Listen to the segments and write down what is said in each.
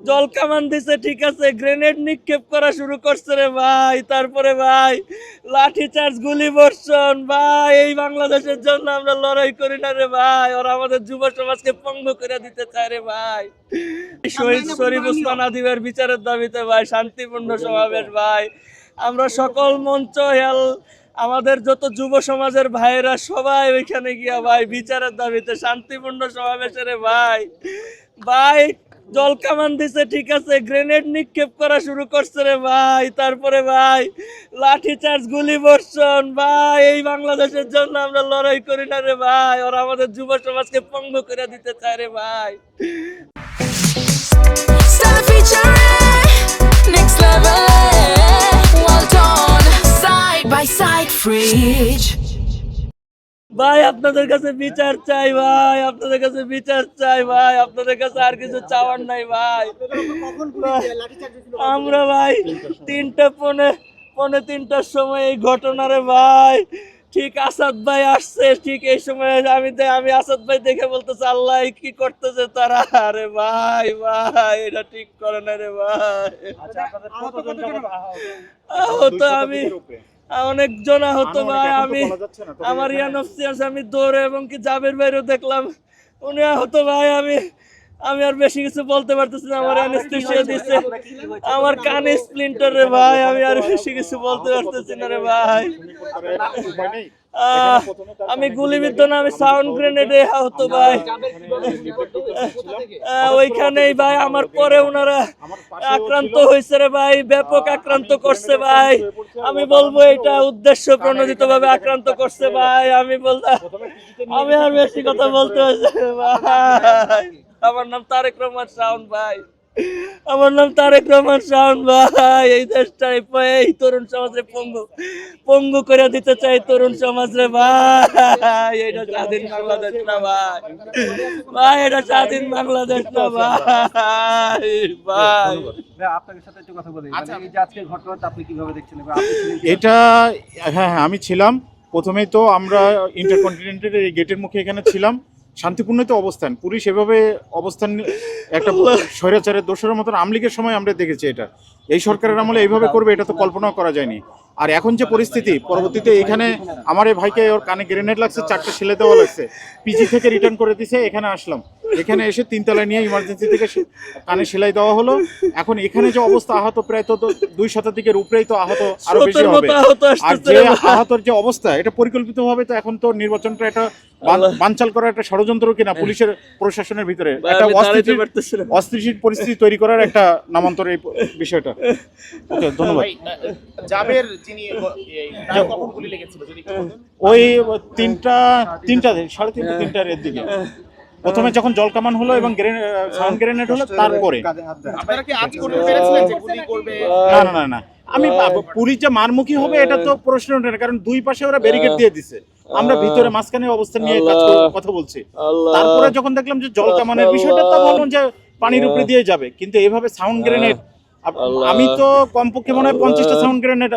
জল কামান দিছে, ঠিক আছে, গ্রেনেড নিক্ষেপ করা শুরু করছে রে ভাই। তারপরে ভাই লাঠি চার্জ, গুলি বর্ষণ। ভাই এই বাংলাদেশের জন্য আমরা লড়াই করি না রে ভাই, ওরা আমাদের যুব সমাজকে পঙ্গু করে দিতে চায় রে ভাই। শহীদ শরীফ ওসমান আদিবের বিচারের দাবিতে ভাই শান্তিপূর্ণ সমাবেশ ভাই। আমরা সকল মঞ্চ আমাদের যত যুব সমাজের ভাইয়েরা সবাই ওইখানে গিয়া ভাই বিচারের দাবিতে শান্তিপূর্ণ সমাবেশে রে ভাই। ভাই জল কামান দিছে, ঠিক আছে, গ্রেনেড নিক্ষেপ করা শুরু করছে রে ভাই। তারপরে ভাই লাঠি চার্জ, গুলি বর্ষণ। ভাই এই বাংলাদেশের জন্য আমরা লড়াই করি না রে ভাই, ওরা আমাদের যুব সমাজকে পঙ্গু করে দিতে চায় রে ভাই। Stella featuring next level. Well done, side by side, Fridge. ভাই আপনাদের কাছে বিচার চাই ভাই, আপনাদের কাছে বিচার চাই ভাই, আপনাদের কাছে আর কিছু চাওয়ার নাই ভাই। আমরা ভাই 3:45 সময় এই ঘটনারে ভাই, ঠিক আসাদ ভাই আসছে, ঠিক এই সময় আমি আসাদ ভাই দেখে বলতেছে আল্লাহ কি করতেছে তারা। আরে ভাই ভাই এটা ঠিক করে না রে ভাই। আহত আমি অনেকজন আহত ভাই। আমার ইয়ানফসি আছে, আমি দৌড়ে এবং কি জাবের বাইরেও দেখলাম উনি আহত ভাই। আমি আর বেশি কিছু বলতে পারতেছি না, আমার অ্যানেস্থেসিয়া দিচ্ছে, আমার কানে স্প্লিন্টার রে ভাই, আমি আর বেশি কিছু বলতে পারতেছি না রে ভাই। আমি গুলিবিদ্ধ না, আমি সাউন্ড গ্রেনেডে আহত ভাই। ওইখানেই ভাই আমার পরে ওনারা আক্রান্ত হয়েছে রে ভাই, ব্যাপক আক্রান্ত করছে ভাই। আমি বলবো এটা উদ্দেশ্য প্রণোদিত ভাবে আক্রান্ত করছে ভাই। আমি আর বেশি কথা বলতে হয়েছে ভাই। আমার নাম তারেক রহমান শাওন ভাই, আমার নাম তারেক রহমান শাওন ভাই। এই দেশটাই এই তরুণ সমাজে পঙ্গু করে দিতে চাই তরুণ সমাজ রে ভাই। এটা স্বাধীন বাংলাদেশ না ভাই, ভাই এটা স্বাধীন বাংলাদেশ না ভাই। ভাই আপনার সাথে একটু কথা বলি, মানে এই যে আজকের ঘটনাটা আপনি কিভাবে দেখছেন? এটা হ্যাঁ আমি ছিলাম প্রথমেই, তো আমরা ইন্টারকন্টিনেন্টালের এই গেটের মুখে এখানে ছিলাম, শান্তিপূর্ণ তো অবস্থান, পুলিশ এভাবে অবস্থান একটা স্বৈরাচারের দোষরের মতন আমলিগের সময় আমরা দেখেছি। এটা এই সরকারের আমলে এইভাবে করবে এটা তো কল্পনাও করা যায়নি। আর এখন যে পরিস্থিতি, পরবর্তীতে এখানে আমার এই ভাইকে ওর কানে গ্রেনেড লাগছে, 4টা সেলে দেওয়া লাগছে, পিজি থেকে রিটার্ন করে দিছে। এখানে আসলাম, এখানে এসে 3 তলায় নিয়ে ইমার্জেন্সি থেকে কানে সেলাই দেওয়া হলো। এখন এখানে যে অবস্থা, আহত প্রায় তো 2 শতাধিকের উপরেই তো আহত আরো বেশি হবে। আর যে আহতর যে অবস্থা, এটা পরিকল্পিতভাবে তো এখন তো নির্বাচনটা এটা বানচাল করার একটা ষড়যন্ত্র কিনা পুলিশের প্রশাসনের ভিতরে একটা অস্থিতিশীল পরিস্থিতি তৈরি করার একটা নামান্তর এই বিষয়টা। ওকে ধন্যবাদ। জাবের যিনি কখন গুলি লেগেছিল যদি ওই 3:30 এর দিকে প্রথমে যখন জল কামান হলো এবং সাউন্ড গ্রেনেড হলো, তারপরে আপনারা কি আজ করতে পেরেছিলেন যে গুলি করবে? না না আমি পুলিশ যে মারমুখী হবে এটা তো প্রশ্ন ওঠে না, কারণ দুই পাশে ওরা ব্যারিকেড দিয়ে দিছে, আমরা ভিতরে মাঝখানে অবস্থান নিয়ে কথা বলছি। তারপরে যখন দেখলাম যে জল কামানের বিষয়টা, তো ভাবলাম যে পানির উপরে দিয়ে যাবে, কিন্তু এভাবে সাউন্ড গ্রেনেড, আমি তো কমপক্ষে মনে হয় 50টা সাউন্ড গ্রেনেড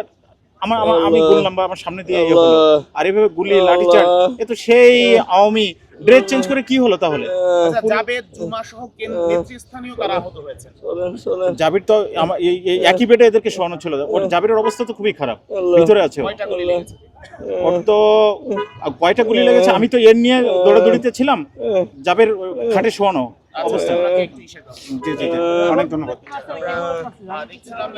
আমি গুনলাম বা আমার সামনে দিয়ে হলো। আর এভাবে গুলি লাঠিচার্জ, এ তো সেই আওয়ামী ড্রেস চেঞ্জ করে কি হলো তাহলে? আচ্ছা, জাবেদ জুমা সহ নেতৃস্থানীয় কারা আহত হয়েছে? জাবির তো এই একই বেডে এদেরকে শোয়ানো ছিল। ওটা জাবিরের অবস্থা তো খুবই খারাপ, ভিতরে আছে। কয়টা গুলি লেগেছে? ওর তো কয়টা গুলি লেগেছে, আমি তো এর নিয়ে দৌড়াদৌড়িতে ছিলাম, জাবের খাটে শোয়ানো অবস্থা। জি জি জি, অনেক ধন্যবাদ। দেখছিলাম